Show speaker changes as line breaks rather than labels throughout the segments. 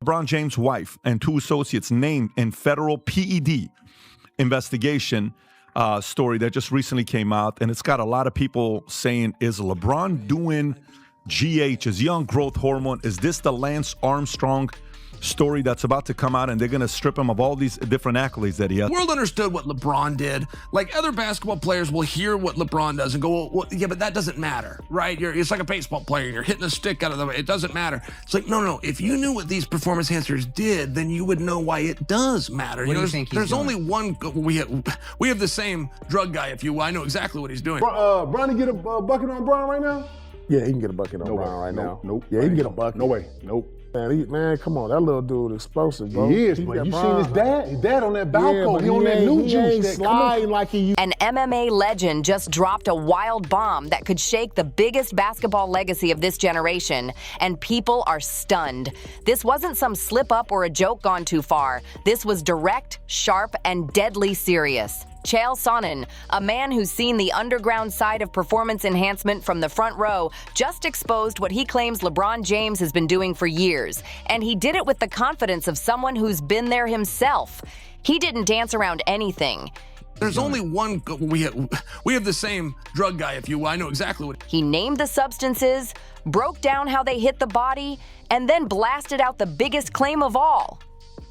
LeBron James' wife and 2 associates named in federal PED investigation story that just recently came out. And it's got a lot of people saying, is LeBron doing GH, his young growth hormone? Is this the Lance Armstrong story that's about to come out, and they're going to strip him of all these different accolades that he has?
The world understood what LeBron did. Like, other basketball players will hear what LeBron does and go, well, yeah, but that doesn't matter, right? It's like a baseball player. You're hitting a stick out of the way. It doesn't matter. It's like, no. If you knew what these performance enhancers did, then you would know why it does matter.
What do you think he's
there's
doing?
only one. We have the same drug guy, if you will. I know exactly what he's doing.
Bronny get a bucket on Bron right now?
Yeah, he can get a bucket on Bron right now.
Nope.
Yeah, he can get a bucket.
No way. Nope.
Man, come on, that little dude explosive, bro.
He is, but you seen his dad? His dad on that Balco.
Yeah,
he on that new juice. That
sliding like he.
An MMA legend just dropped a wild bomb that could shake the biggest basketball legacy of this generation, and people are stunned. This wasn't some slip-up or a joke gone too far. This was direct, sharp, and deadly serious. Chael Sonnen, a man who's seen the underground side of performance enhancement from the front row, just exposed what he claims LeBron James has been doing for years. And he did it with the confidence of someone who's been there himself. He didn't dance around anything.
There's only one. We have the same drug guy, if you will. I know exactly what.
He named the substances, broke down how they hit the body, and then blasted out the biggest claim of all.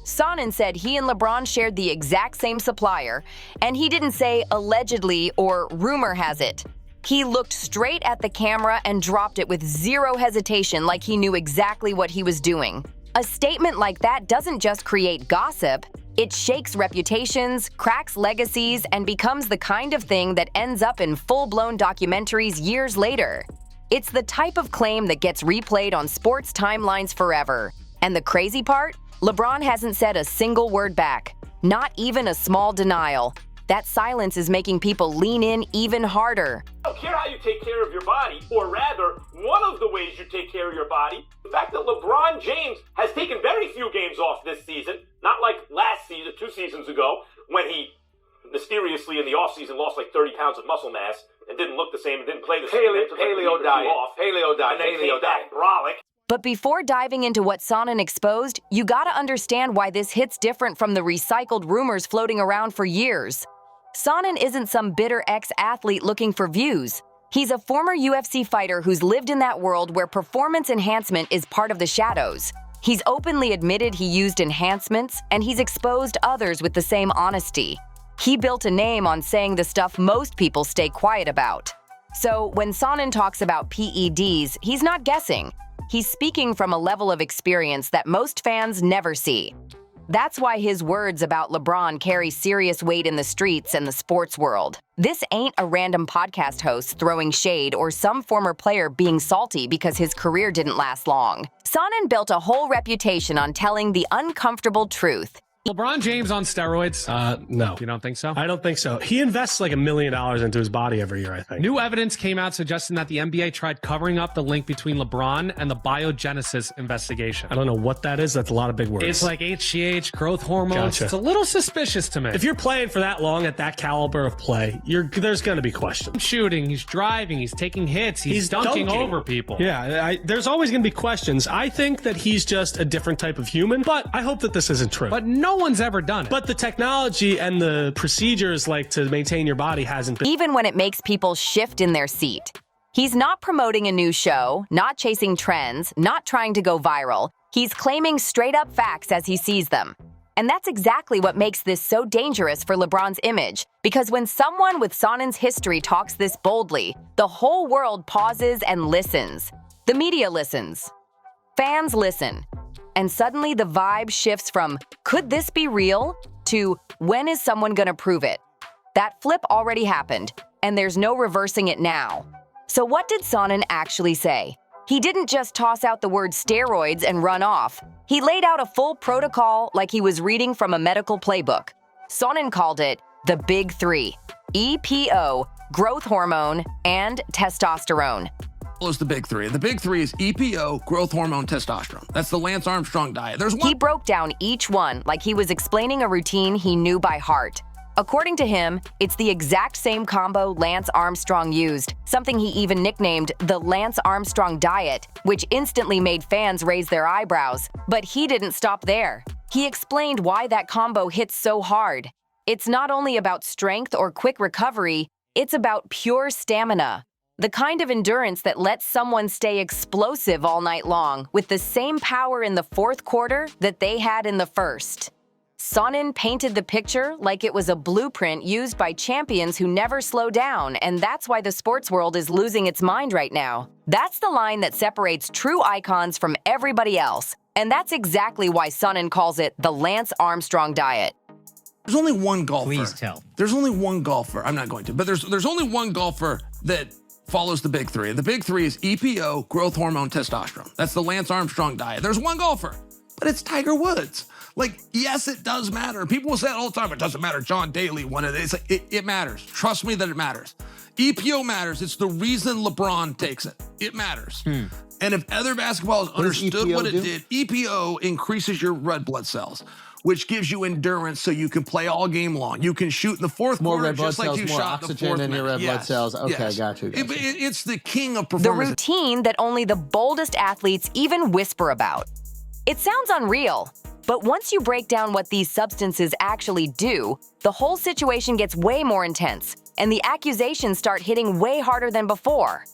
Sonnen said he and LeBron shared the exact same supplier, and he didn't say allegedly or rumor has it. He looked straight at the camera and dropped it with zero hesitation, like he knew exactly what he was doing. A statement like that doesn't just create gossip, it shakes reputations, cracks legacies, and becomes the kind of thing that ends up in full-blown documentaries years later. It's the type of claim that gets replayed on sports timelines forever. And the crazy part? LeBron hasn't said a single word back, not even a small denial. That silence is making people lean in even harder.
I don't care how you take care of your body, or rather, one of the ways you take care of your body, the fact that LeBron James has taken very few games off this season, not like last season, 2 seasons ago, when he mysteriously in the offseason lost like 30 pounds of muscle mass and didn't look the same and didn't play the same.
Paleo diet.
Brolic.
But before diving into what Sonnen exposed, you gotta understand why this hit's different from the recycled rumors floating around for years. Sonnen isn't some bitter ex-athlete looking for views. He's a former UFC fighter who's lived in that world where performance enhancement is part of the shadows. He's openly admitted he used enhancements, and he's exposed others with the same honesty. He built a name on saying the stuff most people stay quiet about. So when Sonnen talks about PEDs, he's not guessing. He's speaking from a level of experience that most fans never see. That's why his words about LeBron carry serious weight in the streets and the sports world. This ain't a random podcast host throwing shade or some former player being salty because his career didn't last long. Sonnen built a whole reputation on telling the uncomfortable truth.
LeBron James on steroids?
No.
You don't think so?
I don't think so. He invests like $1 million into his body every year, I think.
New evidence came out suggesting that the NBA tried covering up the link between LeBron and the biogenesis investigation.
I don't know what that is. That's a lot of big words.
It's like HGH, growth hormones.
Gotcha.
It's a little suspicious to me.
If you're playing for that long at that caliber of play, there's going to be questions.
Shooting, he's driving, he's taking hits, he's dunking over people.
Yeah, there's always going to be questions. I think that he's just a different type of human, but I hope that this isn't true.
But no one's ever done it.
But the technology and the procedures like to maintain your body hasn't been.
Even when it makes people shift in their seat. He's not promoting a new show, not chasing trends, not trying to go viral. He's claiming straight up facts as he sees them. And that's exactly what makes this so dangerous for LeBron's image. Because when someone with Sonnen's history talks this boldly, the whole world pauses and listens. The media listens. Fans listen. And suddenly the vibe shifts from, could this be real? To, when is someone gonna prove it? That flip already happened, and there's no reversing it now. So what did Sonnen actually say? He didn't just toss out the word steroids and run off. He laid out a full protocol like he was reading from a medical playbook. Sonnen called it the Big Three: EPO, growth hormone, and testosterone.
Is the big three. The big three is EPO, growth hormone, testosterone. That's the Lance Armstrong diet.
He broke down each one like he was explaining a routine he knew by heart. According to him, it's the exact same combo Lance Armstrong used, something he even nicknamed the Lance Armstrong diet, which instantly made fans raise their eyebrows. But he didn't stop there. He explained why that combo hits so hard. It's not only about strength or quick recovery, it's about pure stamina. The kind of endurance that lets someone stay explosive all night long with the same power in the fourth quarter that they had in the first. Sonnen painted the picture like it was a blueprint used by champions who never slow down, and that's why the sports world is losing its mind right now. That's the line that separates true icons from everybody else, and that's exactly why Sonnen calls it the Lance Armstrong diet.
There's only one golfer.
Please tell.
There's only one golfer. I'm not going to, but there's only one golfer that follows the big three. The big three is EPO, growth hormone, testosterone. That's the Lance Armstrong diet. There's one golfer, but it's Tiger Woods. Like, yes, it does matter. People will say it all the time. It doesn't matter. John Daly won it. It's like, it matters. Trust me that it matters. EPO matters. It's the reason LeBron takes it. It matters. And if other basketball has understood what it did, EPO increases your red blood cells, which gives you endurance so you can play all game long. You can shoot in the fourth
more
quarter
red blood
just
cells,
like you
more
shot in the
oxygen
fourth
in your red
minute.
blood cells. Okay, got you.
It's the king of
The
performance.
routine that only the boldest athletes even whisper about. It sounds unreal, but once you break down what these substances actually do, the whole situation gets way more intense, and the accusations start hitting way harder than before.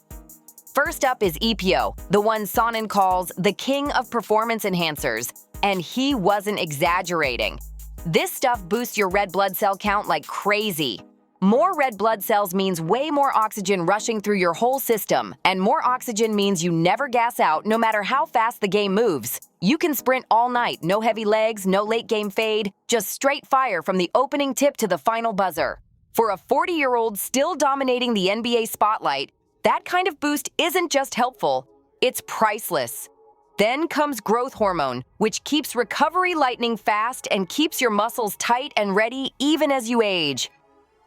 First up is EPO, the one Sonnen calls the king of performance enhancers, and he wasn't exaggerating. This stuff boosts your red blood cell count like crazy. More red blood cells means way more oxygen rushing through your whole system, and more oxygen means you never gas out no matter how fast the game moves. You can sprint all night, no heavy legs, no late game fade, just straight fire from the opening tip to the final buzzer. For a 40-year-old still dominating the NBA spotlight, that kind of boost isn't just helpful, it's priceless. Then comes growth hormone, which keeps recovery lightning fast and keeps your muscles tight and ready even as you age.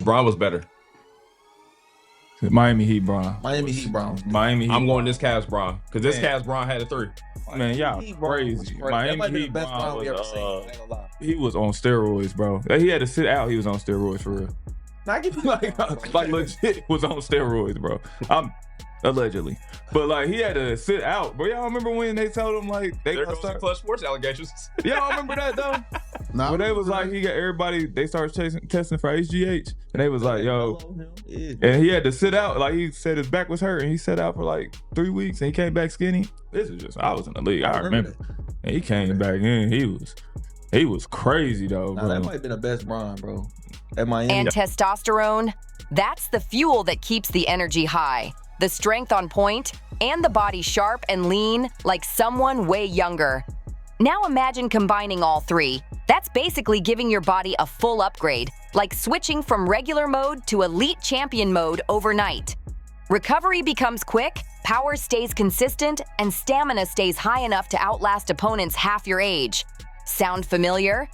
Bron was better.
Miami Heat Bron.
Miami Heat Bron.
Miami Heat.
I'm going this Cavs Bron because this Cavs Bron had a 3.
Man, y'all crazy. Miami Heat Bron was, he was on steroids, bro. He had to sit out. He was on steroids for real. like legit was on steroids, bro. Allegedly, but like he had to sit out. But y'all remember when they told him like
there goes the Clutch Sports allegations?
Y'all remember that though?
No,
but they was like he got everybody. They started testing for HGH, and they was like, yo, and he had to sit out. Like he said his back was hurt, and he sat out for like 3 weeks, and he came back skinny. This is just I was in the league. I remember, and he came back in. He was crazy though.
Nah, that might have been the best Bron, bro. At Miami.
And testosterone, that's the fuel that keeps the energy high, the strength on point, and the body sharp and lean like someone way younger. Now imagine combining all three. That's basically giving your body a full upgrade, like switching from regular mode to elite champion mode overnight. Recovery becomes quick, power stays consistent, and stamina stays high enough to outlast opponents half your age. Sound familiar?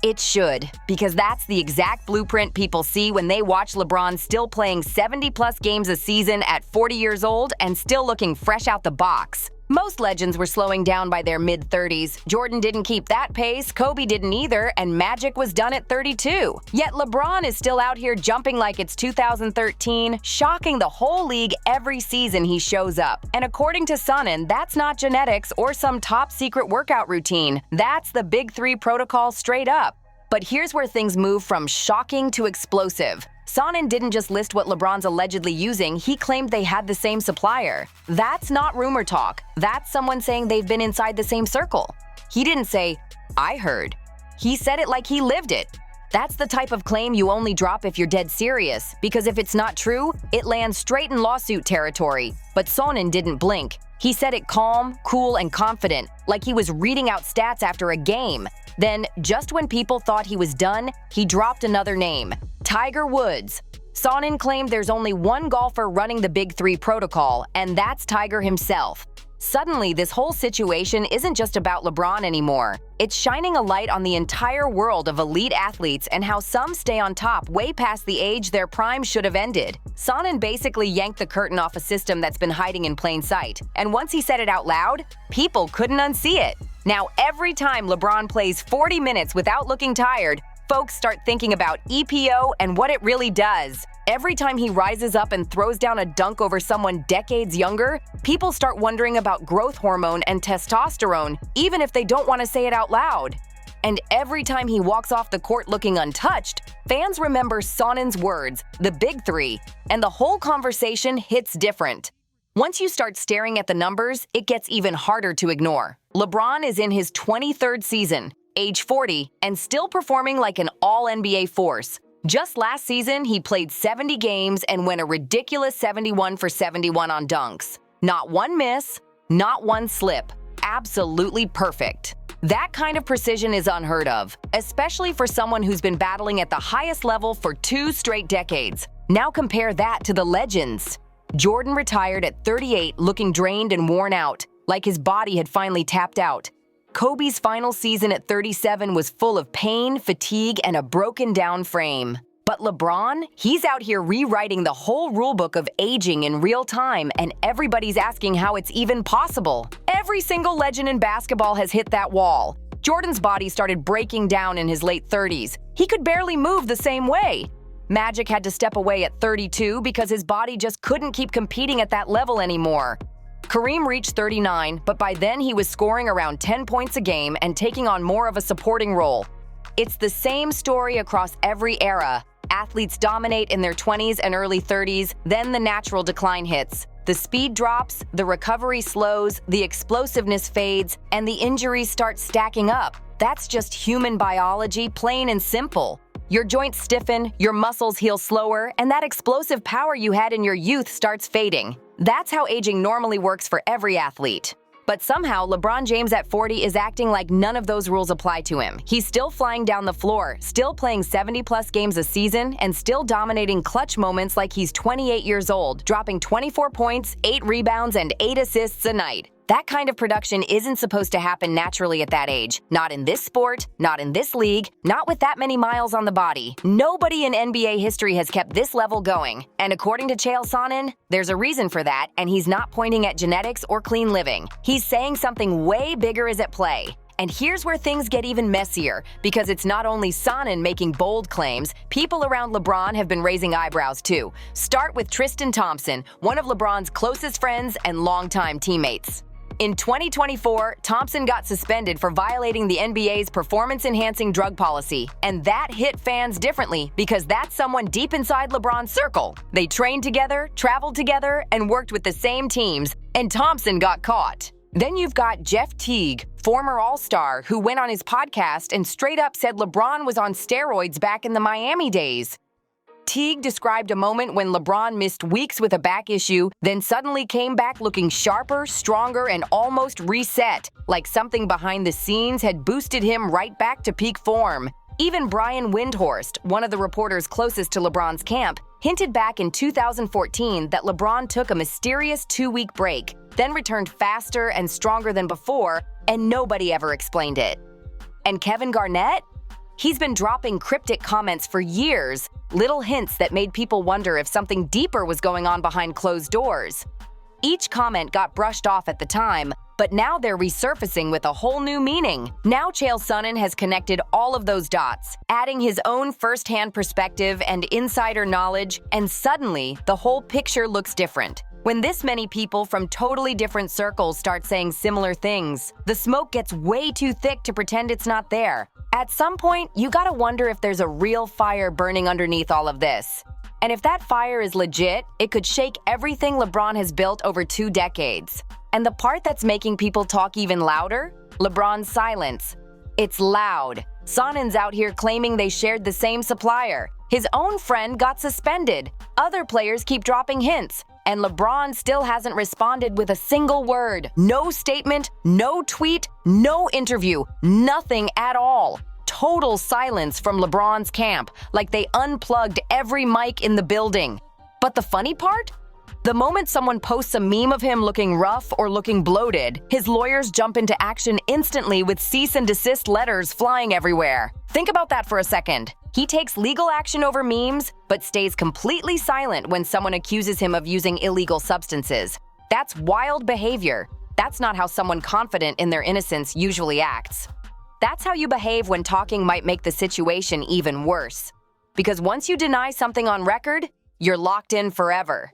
It should, because that's the exact blueprint people see when they watch LeBron still playing 70-plus games a season at 40 years old and still looking fresh out the box. Most legends were slowing down by their mid-30s. Jordan didn't keep that pace, Kobe didn't either, and Magic was done at 32. Yet LeBron is still out here jumping like it's 2013, shocking the whole league every season he shows up. And according to Sonnen, that's not genetics or some top-secret workout routine. That's the Big Three protocol straight up. But here's where things move from shocking to explosive. Sonnen didn't just list what LeBron's allegedly using, he claimed they had the same supplier. That's not rumor talk. That's someone saying they've been inside the same circle. He didn't say, I heard. He said it like he lived it. That's the type of claim you only drop if you're dead serious, because if it's not true, it lands straight in lawsuit territory. But Sonnen didn't blink. He said it calm, cool, and confident, like he was reading out stats after a game. Then, just when people thought he was done, he dropped another name, Tiger Woods. Sonnen claimed there's only one golfer running the Big Three protocol, and that's Tiger himself. Suddenly, this whole situation isn't just about LeBron anymore. It's shining a light on the entire world of elite athletes and how some stay on top way past the age their prime should have ended. Sonnen basically yanked the curtain off a system that's been hiding in plain sight. And once he said it out loud, people couldn't unsee it. Now, every time LeBron plays 40 minutes without looking tired, Folks start thinking about EPO and what it really does. Every time he rises up and throws down a dunk over someone decades younger, people start wondering about growth hormone and testosterone, even if they don't want to say it out loud. And every time he walks off the court looking untouched, fans remember Sonnen's words, the big three, and the whole conversation hits different. Once you start staring at the numbers, it gets even harder to ignore. LeBron is in his 23rd season, age 40, and still performing like an all-NBA force. Just last season, he played 70 games and went a ridiculous 71 for 71 on dunks. Not one miss, not one slip. Absolutely perfect. That kind of precision is unheard of, especially for someone who's been battling at the highest level for 2 straight decades. Now compare that to the legends. Jordan retired at 38 looking drained and worn out, like his body had finally tapped out. Kobe's final season at 37 was full of pain, fatigue, and a broken-down frame. But LeBron, he's out here rewriting the whole rulebook of aging in real time, and everybody's asking how it's even possible. Every single legend in basketball has hit that wall. Jordan's body started breaking down in his late 30s. He could barely move the same way. Magic had to step away at 32 because his body just couldn't keep competing at that level anymore. Kareem reached 39, but by then he was scoring around 10 points a game and taking on more of a supporting role. It's the same story across every era. Athletes dominate in their 20s and early 30s, then the natural decline hits. The speed drops, the recovery slows, the explosiveness fades, and the injuries start stacking up. That's just human biology, plain and simple. Your joints stiffen, your muscles heal slower, and that explosive power you had in your youth starts fading. That's how aging normally works for every athlete. But somehow, LeBron James at 40 is acting like none of those rules apply to him. He's still flying down the floor, still playing 70-plus games a season, and still dominating clutch moments like he's 28 years old, dropping 24 points, 8 rebounds, and 8 assists a night. That kind of production isn't supposed to happen naturally at that age. Not in this sport, not in this league, not with that many miles on the body. Nobody in NBA history has kept this level going. And according to Chael Sonnen, there's a reason for that, and he's not pointing at genetics or clean living. He's saying something way bigger is at play. And here's where things get even messier, because it's not only Sonnen making bold claims, people around LeBron have been raising eyebrows too. Start with Tristan Thompson, one of LeBron's closest friends and longtime teammates. In 2024, Thompson got suspended for violating the NBA's performance-enhancing drug policy, and that hit fans differently because that's someone deep inside LeBron's circle. They trained together, traveled together, and worked with the same teams, and Thompson got caught. Then you've got Jeff Teague, former All-Star, who went on his podcast and straight up said LeBron was on steroids back in the Miami days. Teague described a moment when LeBron missed weeks with a back issue, then suddenly came back looking sharper, stronger, and almost reset, like something behind the scenes had boosted him right back to peak form. Even Brian Windhorst, one of the reporters closest to LeBron's camp, hinted back in 2014 that LeBron took a mysterious 2-week break, then returned faster and stronger than before, and nobody ever explained it. And Kevin Garnett? He's been dropping cryptic comments for years, little hints that made people wonder if something deeper was going on behind closed doors. Each comment got brushed off at the time, but now they're resurfacing with a whole new meaning. Now Chael Sonnen has connected all of those dots, adding his own first-hand perspective and insider knowledge, and suddenly the whole picture looks different. When this many people from totally different circles start saying similar things, the smoke gets way too thick to pretend it's not there. At some point, you gotta wonder if there's a real fire burning underneath all of this. And if that fire is legit, it could shake everything LeBron has built over 2 decades. And the part that's making people talk even louder? LeBron's silence. It's loud. Sonnen's out here claiming they shared the same supplier. His own friend got suspended. Other players keep dropping hints. And LeBron still hasn't responded with a single word. No statement, no tweet, no interview, nothing at all. Total silence from LeBron's camp, like they unplugged every mic in the building. But the funny part? The moment someone posts a meme of him looking rough or looking bloated, his lawyers jump into action instantly with cease and desist letters flying everywhere. Think about that for a second. He takes legal action over memes, but stays completely silent when someone accuses him of using illegal substances. That's wild behavior. That's not how someone confident in their innocence usually acts. That's how you behave when talking might make the situation even worse. Because once you deny something on record, you're locked in forever.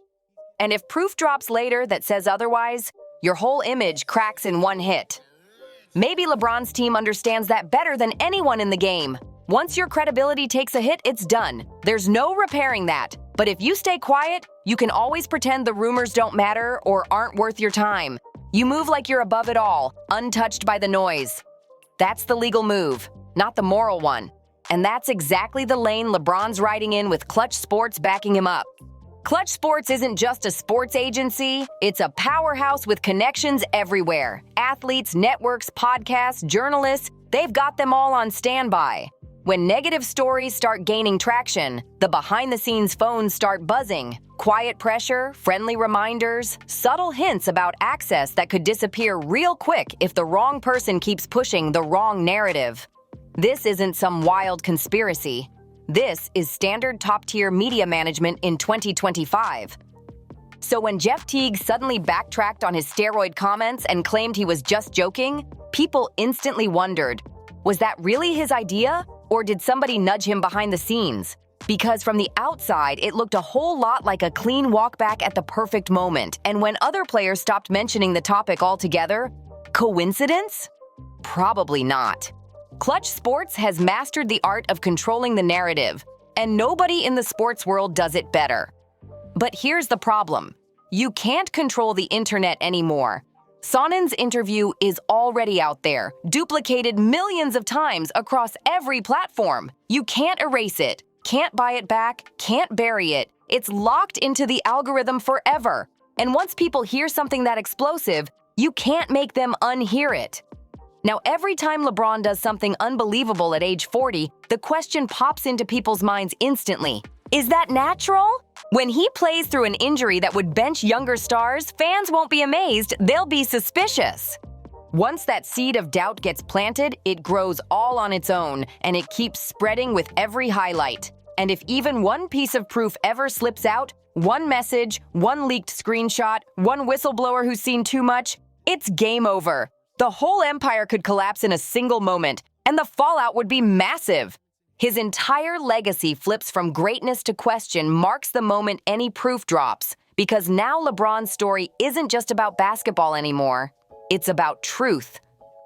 And if proof drops later that says otherwise, your whole image cracks in one hit. Maybe LeBron's team understands that better than anyone in the game. Once your credibility takes a hit, it's done. There's no repairing that. But if you stay quiet, you can always pretend the rumors don't matter or aren't worth your time. You move like you're above it all, untouched by the noise. That's the legal move, not the moral one. And that's exactly the lane LeBron's riding in with Clutch Sports backing him up. Clutch Sports isn't just a sports agency, it's a powerhouse with connections everywhere. Athletes, networks, podcasts, journalists, they've got them all on standby. When negative stories start gaining traction, the behind-the-scenes phones start buzzing. Quiet pressure, friendly reminders, subtle hints about access that could disappear real quick if the wrong person keeps pushing the wrong narrative. This isn't some wild conspiracy. This is standard top-tier media management in 2025. So when Jeff Teague suddenly backtracked on his steroid comments and claimed he was just joking, people instantly wondered, was that really his idea? Or did somebody nudge him behind the scenes? Because from the outside, it looked a whole lot like a clean walk back at the perfect moment. And when other players stopped mentioning the topic altogether, coincidence? Probably not. Clutch Sports has mastered the art of controlling the narrative, and nobody in the sports world does it better. But here's the problem. You can't control the internet anymore. Sonnen's interview is already out there, duplicated millions of times across every platform. You can't erase it, can't buy it back, can't bury it. It's locked into the algorithm forever. And once people hear something that explosive, you can't make them unhear it. Now, every time LeBron does something unbelievable at age 40, the question pops into people's minds instantly. Is that natural? When he plays through an injury that would bench younger stars, fans won't be amazed, they'll be suspicious. Once that seed of doubt gets planted, it grows all on its own, and it keeps spreading with every highlight. And if even one piece of proof ever slips out, one message, one leaked screenshot, one whistleblower who's seen too much, it's game over. The whole empire could collapse in a single moment, and the fallout would be massive. His entire legacy flips from greatness to question marks the moment any proof drops, because now LeBron's story isn't just about basketball anymore. It's about truth.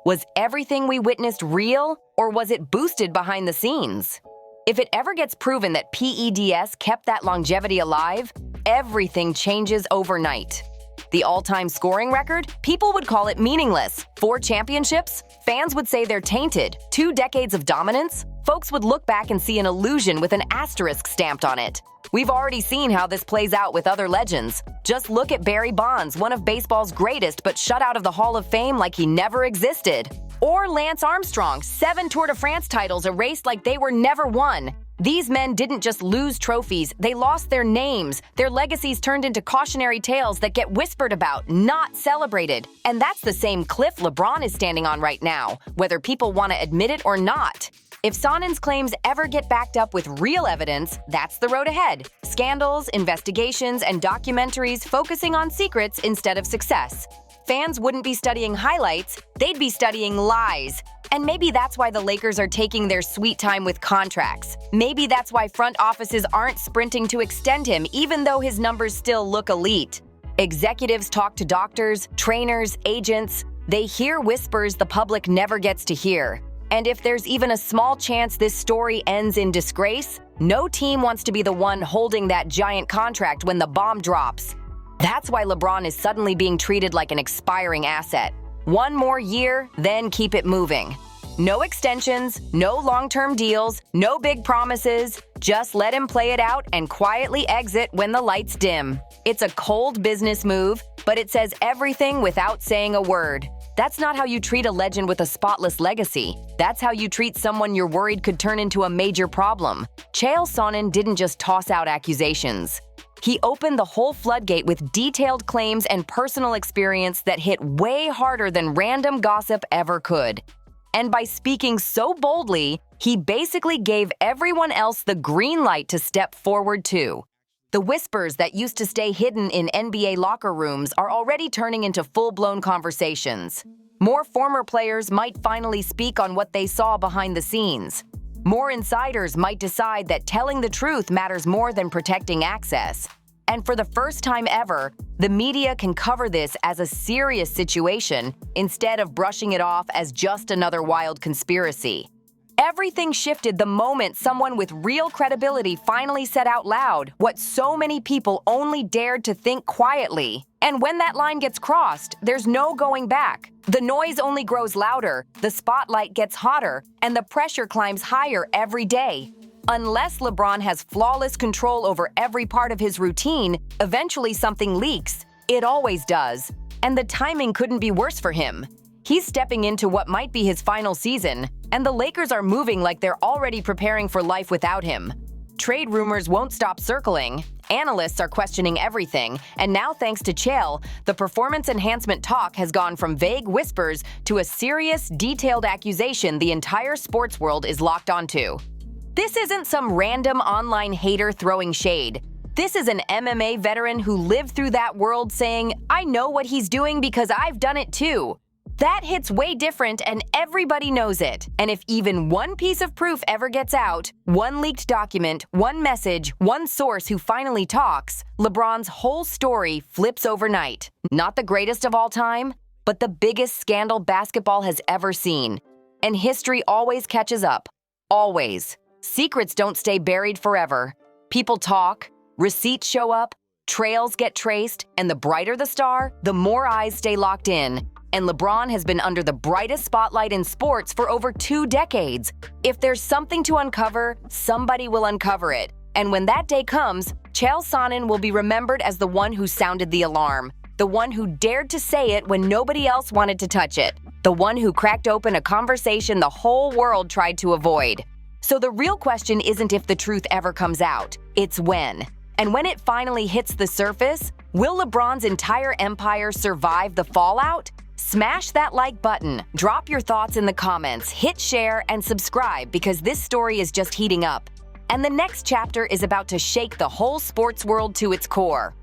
Was everything we witnessed real, or was it boosted behind the scenes? If it ever gets proven that PEDs kept that longevity alive, everything changes overnight. The all-time scoring record? People would call it meaningless. 4 championships? Fans would say they're tainted. 2 decades of dominance? Folks would look back and see an illusion with an asterisk stamped on it. We've already seen how this plays out with other legends. Just look at Barry Bonds, one of baseball's greatest, but shut out of the Hall of Fame like he never existed. Or Lance Armstrong, 7 Tour de France titles erased like they were never won. These men didn't just lose trophies, they lost their names. Their legacies turned into cautionary tales that get whispered about, not celebrated. And that's the same cliff LeBron is standing on right now, whether people want to admit it or not. If Sonnen's claims ever get backed up with real evidence, that's the road ahead. Scandals, investigations, and documentaries focusing on secrets instead of success. Fans wouldn't be studying highlights, they'd be studying lies. And maybe that's why the Lakers are taking their sweet time with contracts. Maybe that's why front offices aren't sprinting to extend him even though his numbers still look elite. Executives talk to doctors, trainers, agents. They hear whispers the public never gets to hear. And if there's even a small chance this story ends in disgrace, no team wants to be the one holding that giant contract when the bomb drops. That's why LeBron is suddenly being treated like an expiring asset. 1 more year, then keep it moving. No extensions, no long-term deals, no big promises. Just let him play it out and quietly exit when the lights dim. It's a cold business move, but it says everything without saying a word. That's not how you treat a legend with a spotless legacy. That's how you treat someone you're worried could turn into a major problem. Chael Sonnen didn't just toss out accusations. He opened the whole floodgate with detailed claims and personal experience that hit way harder than random gossip ever could. And by speaking so boldly, he basically gave everyone else the green light to step forward too. The whispers that used to stay hidden in NBA locker rooms are already turning into full-blown conversations. More former players might finally speak on what they saw behind the scenes. More insiders might decide that telling the truth matters more than protecting access. And for the first time ever, the media can cover this as a serious situation instead of brushing it off as just another wild conspiracy. Everything shifted the moment someone with real credibility finally said out loud what so many people only dared to think quietly. And when that line gets crossed, there's no going back. The noise only grows louder, the spotlight gets hotter, and the pressure climbs higher every day. Unless LeBron has flawless control over every part of his routine, eventually something leaks. It always does. And the timing couldn't be worse for him. He's stepping into what might be his final season, and the Lakers are moving like they're already preparing for life without him. Trade rumors won't stop circling, analysts are questioning everything, and now thanks to Chael, the performance enhancement talk has gone from vague whispers to a serious, detailed accusation the entire sports world is locked onto. This isn't some random online hater throwing shade. This is an MMA veteran who lived through that world saying, "I know what he's doing because I've done it too." That hits way different and everybody knows it. And if even one piece of proof ever gets out, one leaked document, one message, one source who finally talks, LeBron's whole story flips overnight. Not the greatest of all time, but the biggest scandal basketball has ever seen. And history always catches up. Always. Secrets don't stay buried forever. People talk, receipts show up, trails get traced, and the brighter the star, the more eyes stay locked in. And LeBron has been under the brightest spotlight in sports for over 2 decades. If there's something to uncover, somebody will uncover it. And when that day comes, Chael Sonnen will be remembered as the one who sounded the alarm, the one who dared to say it when nobody else wanted to touch it, the one who cracked open a conversation the whole world tried to avoid. So the real question isn't if the truth ever comes out, it's when. And when it finally hits the surface, will LeBron's entire empire survive the fallout? Smash that like button, drop your thoughts in the comments, hit share, and subscribe because this story is just heating up. And the next chapter is about to shake the whole sports world to its core.